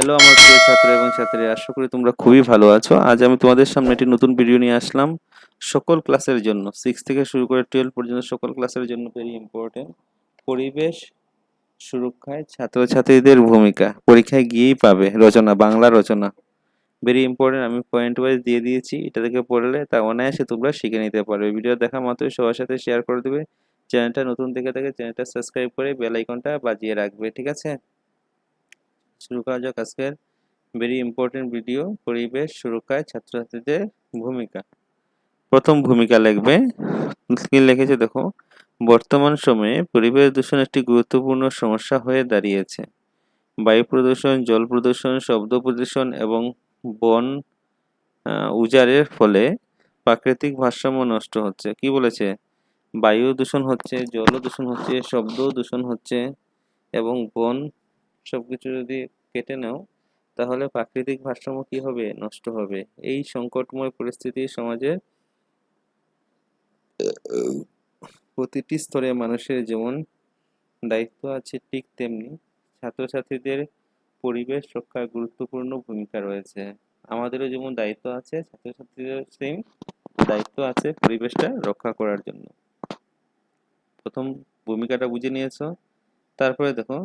Hello আমার প্রিয় ছাত্র এবং ছাত্রীরা, আশা করি তোমরা খুবই ভালো আছো। আজ আমি তোমাদের সামনে একটি নতুন ভিডিও নিয়ে আসলাম সকল ক্লাসের জন্য, 6 থেকে শুরু করে 12 পর্যন্ত সকল ক্লাসের জন্য ভেরি ইম্পর্টেন্ট। পরিবেশ সুরক্ষায় ছাত্রছাত্রীদের ভূমিকা পরীক্ষায় গিয়েই পাবে রচনা, বাংলা রচনা। ভেরি ইম্পর্টেন্ট, আমি পয়েন্ট ওয়াইজ দিয়ে দিয়েছি, এটা থেকে পড়লে তা অনায়াসে তোমরা শিখে নিতে পারবে। ভিডিও দেখা মাত্রই সবার সাথে শেয়ার করে দেবে। চ্যানেলটা নতুন থেকে থাকে চ্যানেলটা সাবস্ক্রাইব করে বেল আইকনটা বাজিয়ে রাখবে, ঠিক আছে? শুরু করা যাক আজকের ভেরি ইম্পর্টেন্ট ভিডিও, পরিবেশ সুরক্ষায় ছাত্রছাত্রীদের ভূমিকা। প্রথম ভূমিকা লিখবে, কি লিখেছে দেখো। বর্তমান সময়ে পরিবেশ দূষণ একটি গুরুত্বপূর্ণ সমস্যা হয়ে দাঁড়িয়েছে। বায়ু প্রদূষণ, জল প্রদূষণ, শব্দ প্রদূষণ এবং বন উজাড়ের ফলে প্রাকৃতিক ভারসাম্য নষ্ট হচ্ছে। কি বলেছে? বায়ু দূষণ হচ্ছে, জল দূষণ হচ্ছে, শব্দ দূষণ হচ্ছে এবং বন সবকিছু যদি কেটে নাও তাহলে প্রাকৃতিক ভারসাম্য কি হবে? নষ্ট হবে। এই সংকটময় পরিস্থিতি সমাজের প্রতিটি স্তরে মানুষের যেমন দায়িত্ব আছে, ঠিক তেমনি ছাত্রছাত্রীদের পরিবেশ রক্ষার গুরুত্বপূর্ণ ভূমিকা রয়েছে। আমাদেরও যেমন দায়িত্ব আছে, ছাত্রছাত্রীদের সেম দায়িত্ব আছে পরিবেশটা রক্ষা করার জন্য। প্রথম ভূমিকাটা বুঝে নিয়েছো। তারপরে দেখো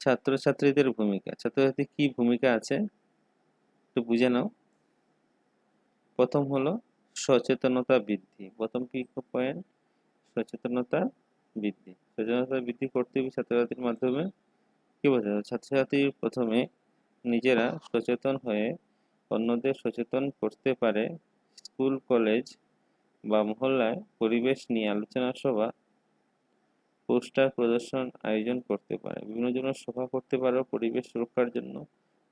ছাত্রছাত্রীদের ভূমিকা, ছাত্রছাত্রী কি ভূমিকা আছে একটু বুঝে নাও। প্রথম হলো সচেতনতা বৃদ্ধি। প্রথম কি পয়েন্ট? সচেতনতা বৃদ্ধি। সচেতনতা বৃদ্ধি করতে হবে ছাত্রছাত্রীর মাধ্যমে। কি বোঝা যায়? ছাত্রছাত্রী প্রথমে নিজেরা সচেতন হয়ে অন্যদের সচেতন করতে পারে। স্কুল, কলেজ বা মহল্লায় পরিবেশ নিয়ে আলোচনা সভা, পোস্টার প্রদর্শন আয়োজন করতে পারে। বিভিন্ন জনের সভা করতে পারো পরিবেশ সুরক্ষার জন্য।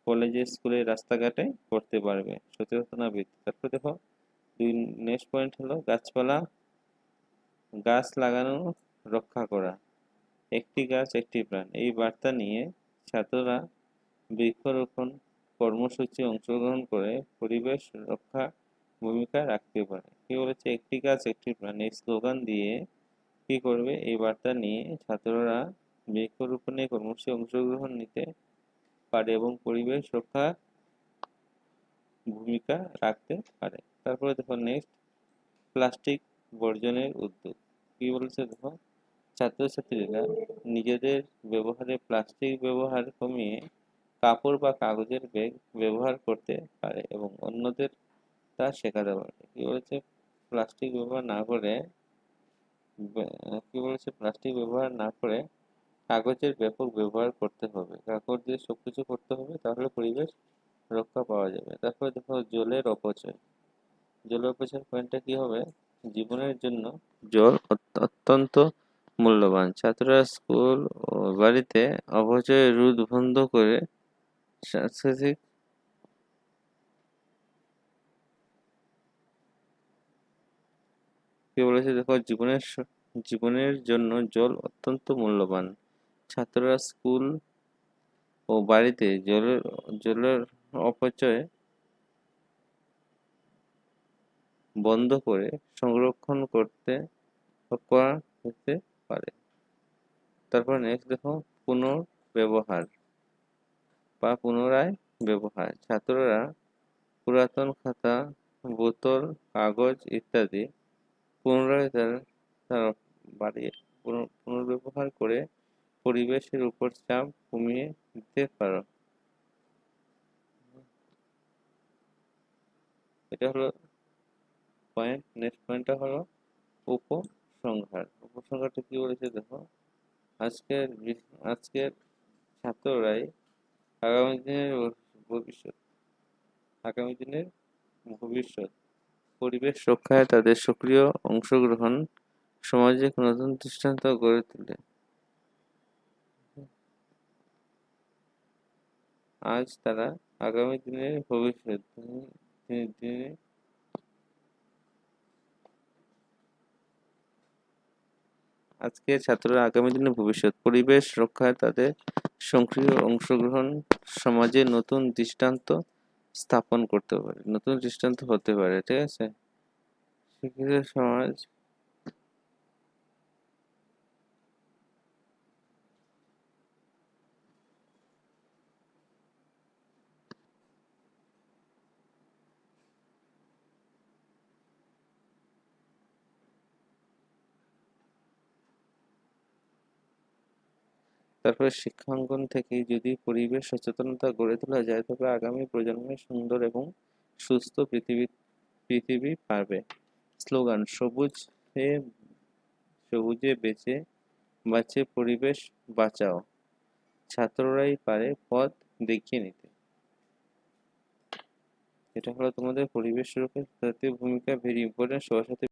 কলেজে, স্কুলে, রাস্তাঘাটে করতে পারবে সচেতনতা বৃদ্ধি। তারপর দেখো নেক্সট পয়েন্ট হলো গাছপালা, গাছ লাগানো, রক্ষা করা। একটি গাছ একটি প্রাণ, এই বার্তা নিয়ে ছাত্ররা বৃক্ষরোপণ কর্মসূচি অংশগ্রহণ করে পরিবেশ রক্ষা ভূমিকা রাখতে পারে। কি বলেছে? একটি গাছ একটি প্রাণ, এই স্লোগান দিয়ে কি করবে? এই বার্তা নিয়ে ছাত্ররা বৃক্ষরোপণে কর্মসূচি অংশগ্রহণ নিতে পারে এবং পরিবেশ রক্ষা ভূমিকা রাখতে পারে। তারপরে দেখো নেক্সট, প্লাস্টিক বর্জনের উদ্যোগ। কি বলেছে দেখো, ছাত্রছাত্রীরা নিজেদের ব্যবহারে প্লাস্টিক ব্যবহার কমিয়ে কাপড় বা কাগজের ব্যাগ ব্যবহার করতে পারে এবং অন্যদের তা শেখাতে পারে। কি বলেছে? প্লাস্টিক ব্যবহার না করে কি বলেছে? প্লাস্টিক ব্যবহার না করে কাগজের ব্যাপক ব্যবহার করতে হবে। কাগজ দিয়ে সবকিছু করতে হবে, তাহলে পরিবেশ রক্ষা পাওয়া যাবে। তারপরে দেখো জলের অপচয়। জলের অপচয় পয়েন্টটা কি হবে? জীবনের জন্য জল অত্যন্ত মূল্যবান। ছাত্ররা স্কুল ও বাড়িতে অপচয় রোধ বন্ধ করে সাংস্কৃতিক কি বলেছে দেখো, জীবনের জন্য জল অত্যন্ত মূল্যবান। ছাত্ররা স্কুল ও বাড়িতে জলের অপচয় বন্ধ করে সংরক্ষণ করা যেতে পারে। তারপর নেক্সট দেখো পুনর্ব্যবহার বা পুনরায় ব্যবহার। ছাত্ররা পুরাতন খাতা, বোতল, কাগজ ইত্যাদি পুনরায় তারা বাড়িয়ে পুনর্ব্যবহার করে পরিবেশের উপর চাপ কমিয়ে দিতে পারো। এটা হলো পয়েন্ট। নেক্সট পয়েন্টটা হলো উপসংহার। উপসংহারটা কি বলেছে দেখো, আজকের ছাত্ররাই আগামী দিনের ভবিষ্যৎ। আগামী দিনের ভবিষ্যৎ। পরিবেশ রক্ষায় তাদের সক্রিয় অংশগ্রহণ সমাজে এক নতুন দৃষ্টান্ত গড়ে তোলে। আজ তারা আগামী দিনের ভবিষ্যৎ। আজকের ছাত্ররা আগামী দিনের ভবিষ্যৎ। পরিবেশ রক্ষায় তাদের সক্রিয় অংশগ্রহণ সমাজে নতুন দৃষ্টান্ত স্থাপন করতে পারে, নতুন দৃষ্টান্ত হতে পারে, ঠিক আছে? শিক্ষিত সমাজ তারপরে শিক্ষাঙ্গন থেকে যদি পরিবেশ সচেতনতা গড়ে তোলা যায় তবে আগামী প্রজন্মে সুন্দর এবং সুস্থ পৃথিবী পাবে। স্লোগান সবুজে বেঁচে বাঁচে পরিবেশ বাঁচাও, ছাত্ররাই পারে পথ দেখিয়ে নিতে। এটা হলো তোমাদের পরিবেশ সুরক্ষার জাতীয় ভূমিকা ভেরি ইম্পর্টেন্ট, সবার সাথে